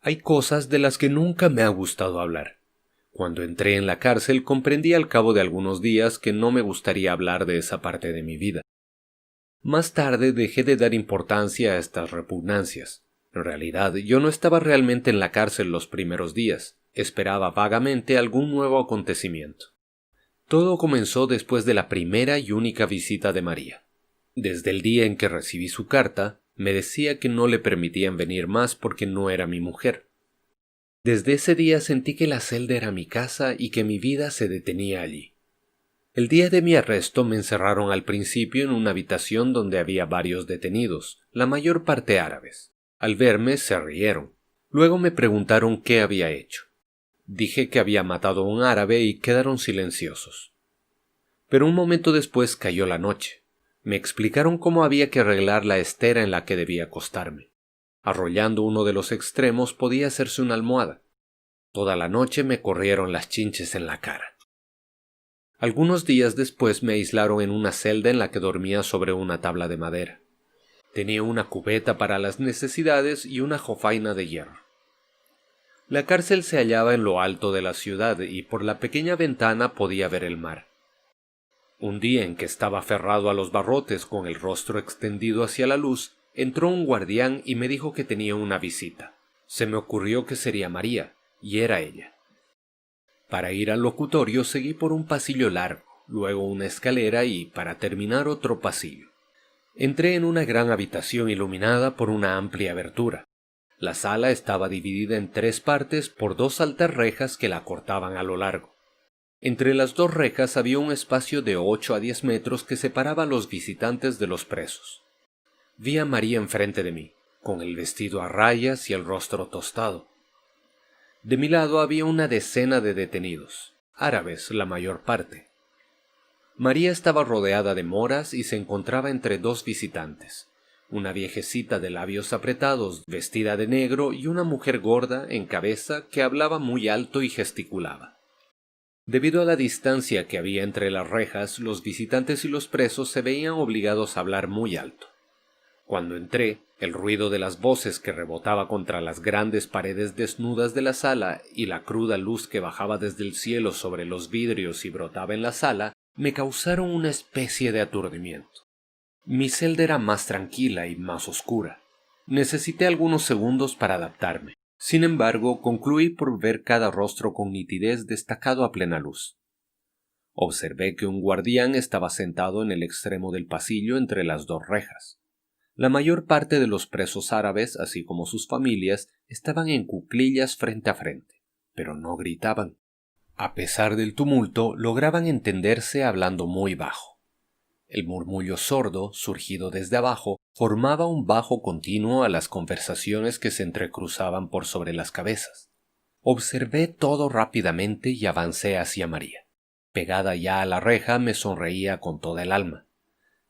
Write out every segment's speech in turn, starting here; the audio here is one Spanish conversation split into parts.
Hay cosas de las que nunca me ha gustado hablar. Cuando entré en la cárcel comprendí al cabo de algunos días que no me gustaría hablar de esa parte de mi vida. Más tarde dejé de dar importancia a estas repugnancias. En realidad, yo no estaba realmente en la cárcel los primeros días. Esperaba vagamente algún nuevo acontecimiento. Todo comenzó después de la primera y única visita de María. Desde el día en que recibí su carta, me decía que no le permitían venir más porque no era mi mujer. Desde ese día sentí que la celda era mi casa y que mi vida se detenía allí. El día de mi arresto me encerraron al principio en una habitación donde había varios detenidos, la mayor parte árabes. Al verme se rieron. Luego me preguntaron qué había hecho. Dije que había matado a un árabe y quedaron silenciosos. Pero un momento después cayó la noche. Me explicaron cómo había que arreglar la estera en la que debía acostarme. Arrollando uno de los extremos podía hacerse una almohada. Toda la noche me corrieron las chinches en la cara. Algunos días después me aislaron en una celda en la que dormía sobre una tabla de madera. Tenía una cubeta para las necesidades y una jofaina de hierro. La cárcel se hallaba en lo alto de la ciudad y por la pequeña ventana podía ver el mar. Un día en que estaba aferrado a los barrotes con el rostro extendido hacia la luz, entró un guardián y me dijo que tenía una visita. Se me ocurrió que sería María, y era ella. Para ir al locutorio seguí por un pasillo largo, luego una escalera y, para terminar, otro pasillo. Entré en una gran habitación iluminada por una amplia abertura. La sala estaba dividida en 3 partes por 2 altas rejas que la cortaban a lo largo. Entre las 2 rejas había un espacio de 8 a 10 metros que separaba a los visitantes de los presos. Vi a María enfrente de mí, con el vestido a rayas y el rostro tostado. De mi lado había una decena de detenidos, árabes la mayor parte. María estaba rodeada de moras y se encontraba entre 2 visitantes, una viejecita de labios apretados, vestida de negro, y una mujer gorda, en cabeza, que hablaba muy alto y gesticulaba. Debido a la distancia que había entre las rejas, los visitantes y los presos se veían obligados a hablar muy alto. Cuando entré, el ruido de las voces que rebotaba contra las grandes paredes desnudas de la sala y la cruda luz que bajaba desde el cielo sobre los vidrios y brotaba en la sala, me causaron una especie de aturdimiento. Mi celda era más tranquila y más oscura. Necesité algunos segundos para adaptarme. Sin embargo, concluí por ver cada rostro con nitidez destacado a plena luz. Observé que un guardián estaba sentado en el extremo del pasillo entre las 2 rejas. La mayor parte de los presos árabes, así como sus familias, estaban en cuclillas frente a frente, pero no gritaban. A pesar del tumulto, lograban entenderse hablando muy bajo. El murmullo sordo, surgido desde abajo, formaba un bajo continuo a las conversaciones que se entrecruzaban por sobre las cabezas. Observé todo rápidamente y avancé hacia María. Pegada ya a la reja, me sonreía con toda el alma.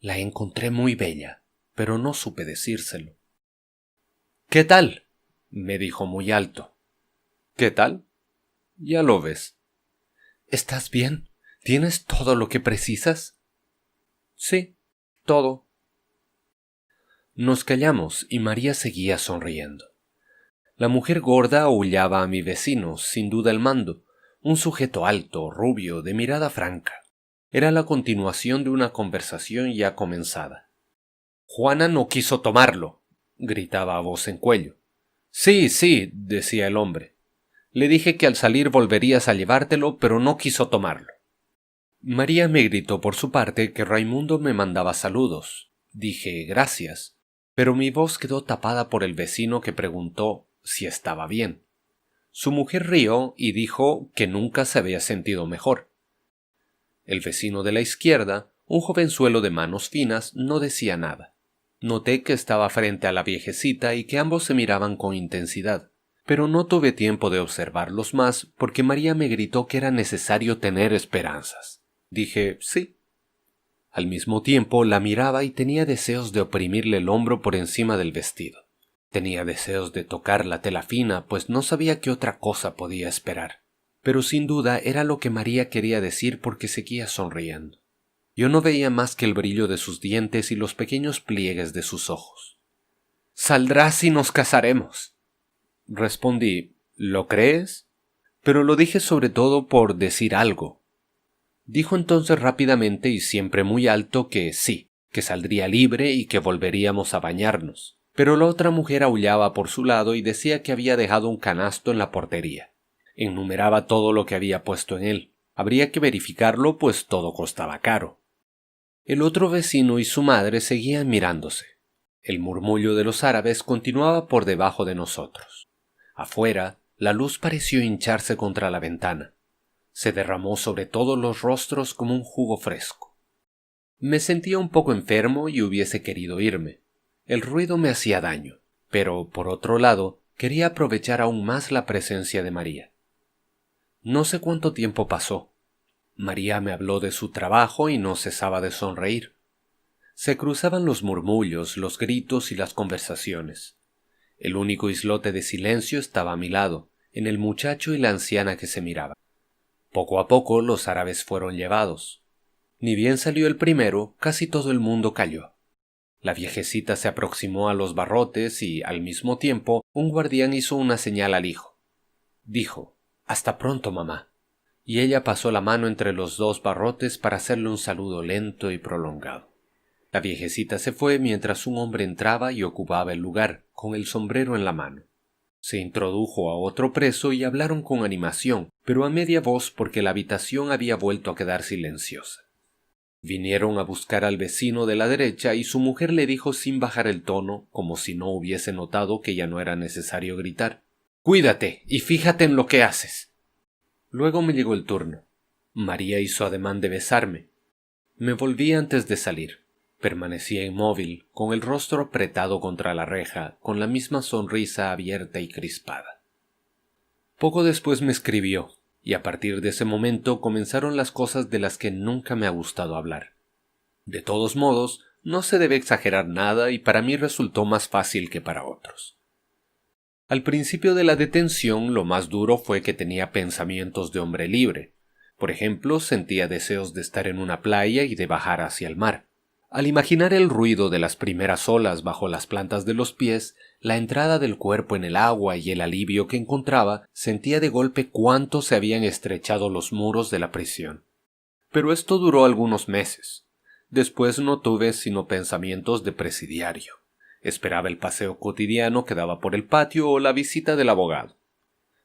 La encontré muy bella, pero no supe decírselo. «¿Qué tal?», me dijo muy alto. «¿Qué tal? Ya lo ves». «¿Estás bien? ¿Tienes todo lo que precisas?» «Sí, todo». Nos callamos y María seguía sonriendo. La mujer gorda aullaba a mi vecino, sin duda el mando, un sujeto alto, rubio, de mirada franca. Era la continuación de una conversación ya comenzada. «Juana no quiso tomarlo», gritaba a voz en cuello. «Sí, sí», decía el hombre. «Le dije que al salir volverías a llevártelo, pero no quiso tomarlo». María me gritó por su parte que Raimundo me mandaba saludos. Dije gracias, pero mi voz quedó tapada por el vecino que preguntó si estaba bien. Su mujer rió y dijo que nunca se había sentido mejor. El vecino de la izquierda, un jovenzuelo de manos finas, no decía nada. Noté que estaba frente a la viejecita y que ambos se miraban con intensidad, pero no tuve tiempo de observarlos más porque María me gritó que era necesario tener esperanzas. Dije sí. Al mismo tiempo la miraba y tenía deseos de oprimirle el hombro por encima del vestido. Tenía deseos de tocar la tela fina, pues no sabía qué otra cosa podía esperar. Pero sin duda era lo que María quería decir porque seguía sonriendo. Yo no veía más que el brillo de sus dientes y los pequeños pliegues de sus ojos. «Saldrás y nos casaremos». Respondí, ¿lo crees? Pero lo dije sobre todo por decir algo. Dijo entonces rápidamente y siempre muy alto que sí, que saldría libre y que volveríamos a bañarnos. Pero la otra mujer aullaba por su lado y decía que había dejado un canasto en la portería. Enumeraba todo lo que había puesto en él. Habría que verificarlo, pues todo costaba caro. El otro vecino y su madre seguían mirándose. El murmullo de los árabes continuaba por debajo de nosotros. Afuera, la luz pareció hincharse contra la ventana. Se derramó sobre todos los rostros como un jugo fresco. Me sentía un poco enfermo y hubiese querido irme. El ruido me hacía daño, pero, por otro lado, quería aprovechar aún más la presencia de María. No sé cuánto tiempo pasó. María me habló de su trabajo y no cesaba de sonreír. Se cruzaban los murmullos, los gritos y las conversaciones. El único islote de silencio estaba a mi lado, en el muchacho y la anciana que se miraban. Poco a poco los árabes fueron llevados. Ni bien salió el primero, casi todo el mundo calló. La viejecita se aproximó a los barrotes y, al mismo tiempo, un guardián hizo una señal al hijo. Dijo, «Hasta pronto, mamá», y ella pasó la mano entre los dos barrotes para hacerle un saludo lento y prolongado. La viejecita se fue mientras un hombre entraba y ocupaba el lugar, con el sombrero en la mano. Se introdujo a otro preso y hablaron con animación, pero a media voz porque la habitación había vuelto a quedar silenciosa. Vinieron a buscar al vecino de la derecha y su mujer le dijo sin bajar el tono, como si no hubiese notado que ya no era necesario gritar. «Cuídate y fíjate en lo que haces». Luego me llegó el turno. María hizo ademán de besarme. Me volví antes de salir. Permanecía inmóvil, con el rostro apretado contra la reja, con la misma sonrisa abierta y crispada. Poco después me escribió, y a partir de ese momento comenzaron las cosas de las que nunca me ha gustado hablar. De todos modos, no se debe exagerar nada y para mí resultó más fácil que para otros. Al principio de la detención, lo más duro fue que tenía pensamientos de hombre libre. Por ejemplo, sentía deseos de estar en una playa y de bajar hacia el mar. Al imaginar el ruido de las primeras olas bajo las plantas de los pies, la entrada del cuerpo en el agua y el alivio que encontraba, sentía de golpe cuánto se habían estrechado los muros de la prisión. Pero esto duró algunos meses. Después no tuve sino pensamientos de presidiario. Esperaba el paseo cotidiano que daba por el patio o la visita del abogado.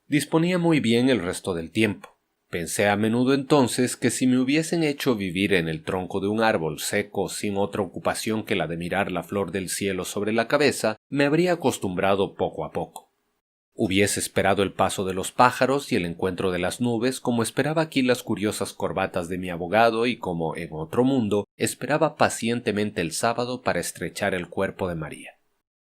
Disponía muy bien el resto del tiempo. Pensé a menudo entonces que si me hubiesen hecho vivir en el tronco de un árbol seco sin otra ocupación que la de mirar la flor del cielo sobre la cabeza, me habría acostumbrado poco a poco. Hubiese esperado el paso de los pájaros y el encuentro de las nubes como esperaba aquí las curiosas corbatas de mi abogado y como, en otro mundo, esperaba pacientemente el sábado para estrechar el cuerpo de María.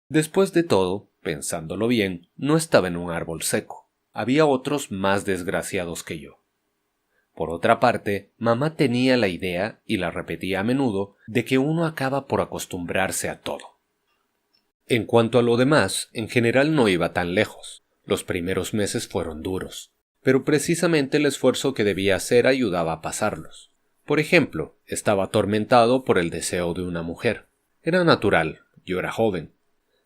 Después de todo, pensándolo bien, no estaba en un árbol seco. Había otros más desgraciados que yo. Por otra parte, mamá tenía la idea, y la repetía a menudo, de que uno acaba por acostumbrarse a todo. En cuanto a lo demás, en general no iba tan lejos. Los primeros meses fueron duros, pero precisamente el esfuerzo que debía hacer ayudaba a pasarlos. Por ejemplo, estaba atormentado por el deseo de una mujer. Era natural, yo era joven.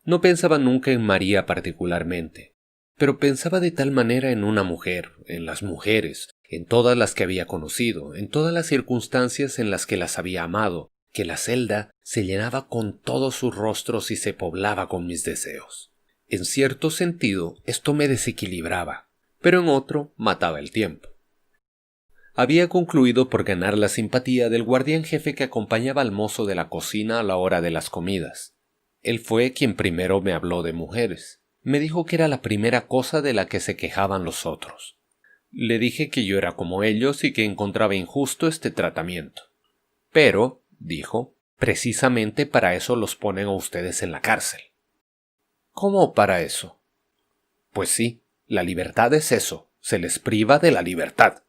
No pensaba nunca en María particularmente, pero pensaba de tal manera en una mujer, en las mujeres, en todas las que había conocido, en todas las circunstancias en las que las había amado, que la celda se llenaba con todos sus rostros y se poblaba con mis deseos. En cierto sentido, esto me desequilibraba, pero en otro mataba el tiempo. Había concluido por ganar la simpatía del guardián jefe que acompañaba al mozo de la cocina a la hora de las comidas. Él fue quien primero me habló de mujeres. Me dijo que era la primera cosa de la que se quejaban los otros. Le dije que yo era como ellos y que encontraba injusto este tratamiento. Pero, dijo, precisamente para eso los ponen a ustedes en la cárcel. ¿Cómo para eso? Pues sí, la libertad es eso, se les priva de la libertad.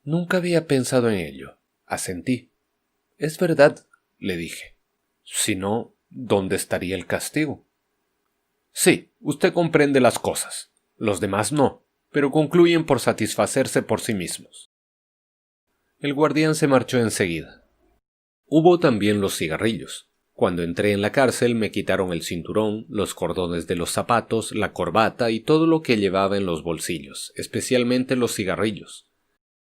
Nunca había pensado en ello, asentí. Es verdad, le dije. Si no, ¿dónde estaría el castigo? Sí, usted comprende las cosas. Los demás no, pero concluyen por satisfacerse por sí mismos. El guardián se marchó enseguida. Hubo también los cigarrillos. Cuando entré en la cárcel me quitaron el cinturón, los cordones de los zapatos, la corbata y todo lo que llevaba en los bolsillos, especialmente los cigarrillos.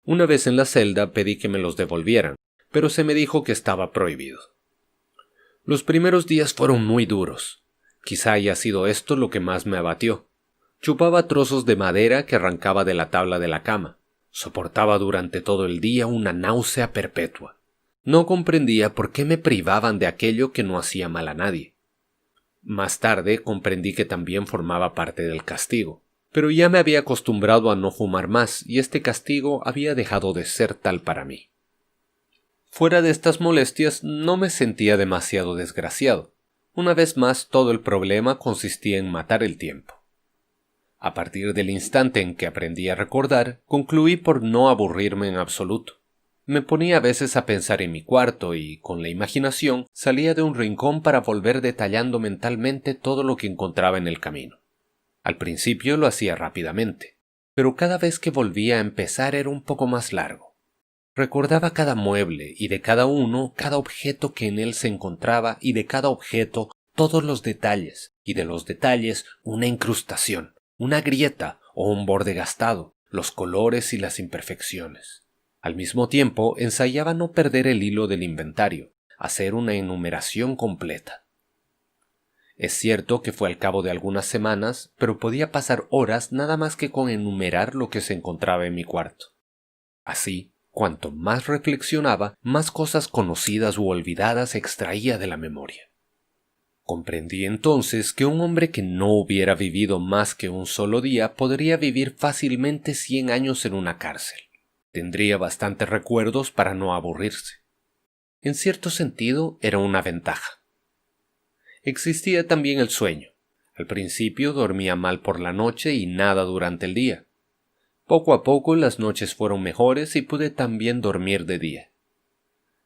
Una vez en la celda pedí que me los devolvieran, pero se me dijo que estaba prohibido. Los primeros días fueron muy duros. Quizá haya sido esto lo que más me abatió. Chupaba trozos de madera que arrancaba de la tabla de la cama. Soportaba durante todo el día una náusea perpetua. No comprendía por qué me privaban de aquello que no hacía mal a nadie. Más tarde comprendí que también formaba parte del castigo, pero ya me había acostumbrado a no fumar más y este castigo había dejado de ser tal para mí. Fuera de estas molestias no me sentía demasiado desgraciado. Una vez más todo el problema consistía en matar el tiempo. A partir del instante en que aprendí a recordar, concluí por no aburrirme en absoluto. Me ponía a veces a pensar en mi cuarto y, con la imaginación, salía de un rincón para volver detallando mentalmente todo lo que encontraba en el camino. Al principio lo hacía rápidamente, pero cada vez que volvía a empezar era un poco más largo. Recordaba cada mueble y de cada uno cada objeto que en él se encontraba y de cada objeto todos los detalles y de los detalles una incrustación, una grieta o un borde gastado, los colores y las imperfecciones. Al mismo tiempo ensayaba no perder el hilo del inventario, hacer una enumeración completa. Es cierto que fue al cabo de algunas semanas, pero podía pasar horas nada más que con enumerar lo que se encontraba en mi cuarto. Así, cuanto más reflexionaba, más cosas conocidas u olvidadas extraía de la memoria. Comprendí entonces que un hombre que no hubiera vivido más que un solo día podría vivir fácilmente 100 años en una cárcel. Tendría bastantes recuerdos para no aburrirse. En cierto sentido, era una ventaja. Existía también el sueño. Al principio dormía mal por la noche y nada durante el día. Poco a poco las noches fueron mejores y pude también dormir de día.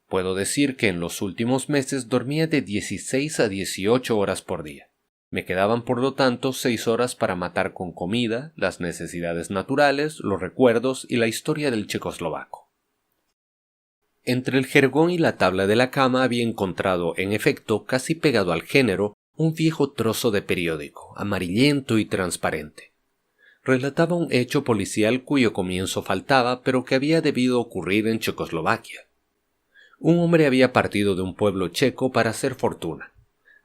Puedo decir que en los últimos meses dormía de 16 a 18 horas por día. Me quedaban por lo tanto 6 horas para matar con comida, las necesidades naturales, los recuerdos y la historia del checoslovaco. Entre el jergón y la tabla de la cama había encontrado, en efecto, casi pegado al género, un viejo trozo de periódico, amarillento y transparente. Relataba un hecho policial cuyo comienzo faltaba, pero que había debido ocurrir en Checoslovaquia. Un hombre había partido de un pueblo checo para hacer fortuna.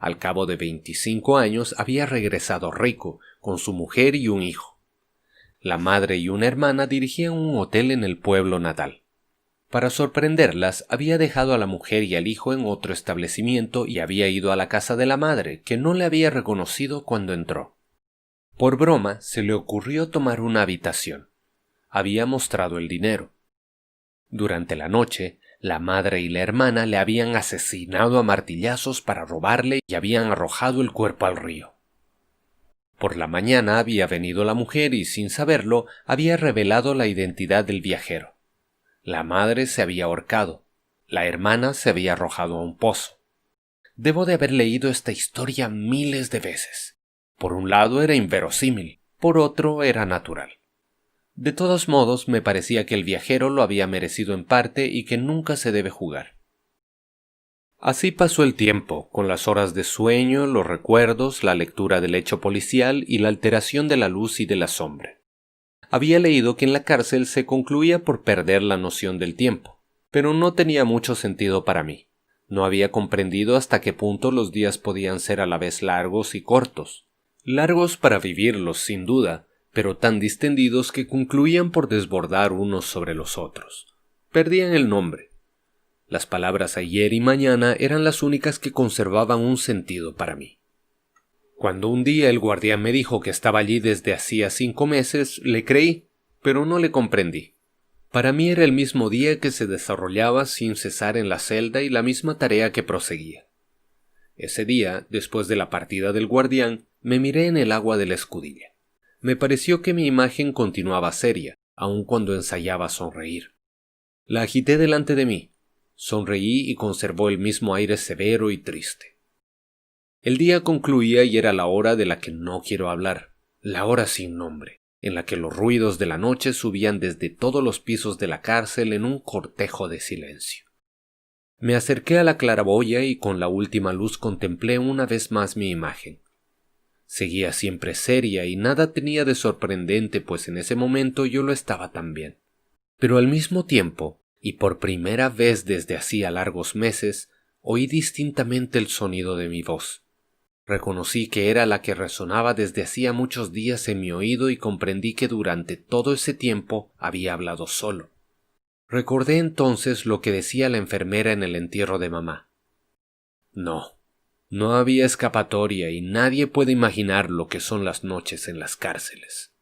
Al cabo de 25 años había regresado rico, con su mujer y un hijo. La madre y una hermana dirigían un hotel en el pueblo natal. Para sorprenderlas, había dejado a la mujer y al hijo en otro establecimiento y había ido a la casa de la madre, que no le había reconocido cuando entró. Por broma, se le ocurrió tomar una habitación. Había mostrado el dinero. Durante la noche, la madre y la hermana le habían asesinado a martillazos para robarle y habían arrojado el cuerpo al río. Por la mañana había venido la mujer y, sin saberlo, había revelado la identidad del viajero. La madre se había ahorcado, la hermana se había arrojado a un pozo. Debo de haber leído esta historia miles de veces. Por un lado era inverosímil, por otro era natural. De todos modos, me parecía que el viajero lo había merecido en parte y que nunca se debe jugar. Así pasó el tiempo, con las horas de sueño, los recuerdos, la lectura del hecho policial y la alteración de la luz y de la sombra. Había leído que en la cárcel se concluía por perder la noción del tiempo, pero no tenía mucho sentido para mí. No había comprendido hasta qué punto los días podían ser a la vez largos y cortos. Largos para vivirlos, sin duda, pero tan distendidos que concluían por desbordar unos sobre los otros. Perdían el nombre. Las palabras ayer y mañana eran las únicas que conservaban un sentido para mí. Cuando un día el guardián me dijo que estaba allí desde hacía 5 meses, le creí, pero no le comprendí. Para mí era el mismo día que se desarrollaba sin cesar en la celda y la misma tarea que proseguía. Ese día, después de la partida del guardián, me miré en el agua de la escudilla. Me pareció que mi imagen continuaba seria, aun cuando ensayaba sonreír. La agité delante de mí. Sonreí y conservó el mismo aire severo y triste. El día concluía y era la hora de la que no quiero hablar, la hora sin nombre, en la que los ruidos de la noche subían desde todos los pisos de la cárcel en un cortejo de silencio. Me acerqué a la claraboya y con la última luz contemplé una vez más mi imagen. Seguía siempre seria y nada tenía de sorprendente, pues en ese momento yo lo estaba también. Pero al mismo tiempo, y por primera vez desde hacía largos meses, oí distintamente el sonido de mi voz. Reconocí que era la que resonaba desde hacía muchos días en mi oído y comprendí que durante todo ese tiempo había hablado solo. Recordé entonces lo que decía la enfermera en el entierro de mamá. No había escapatoria y nadie puede imaginar lo que son las noches en las cárceles.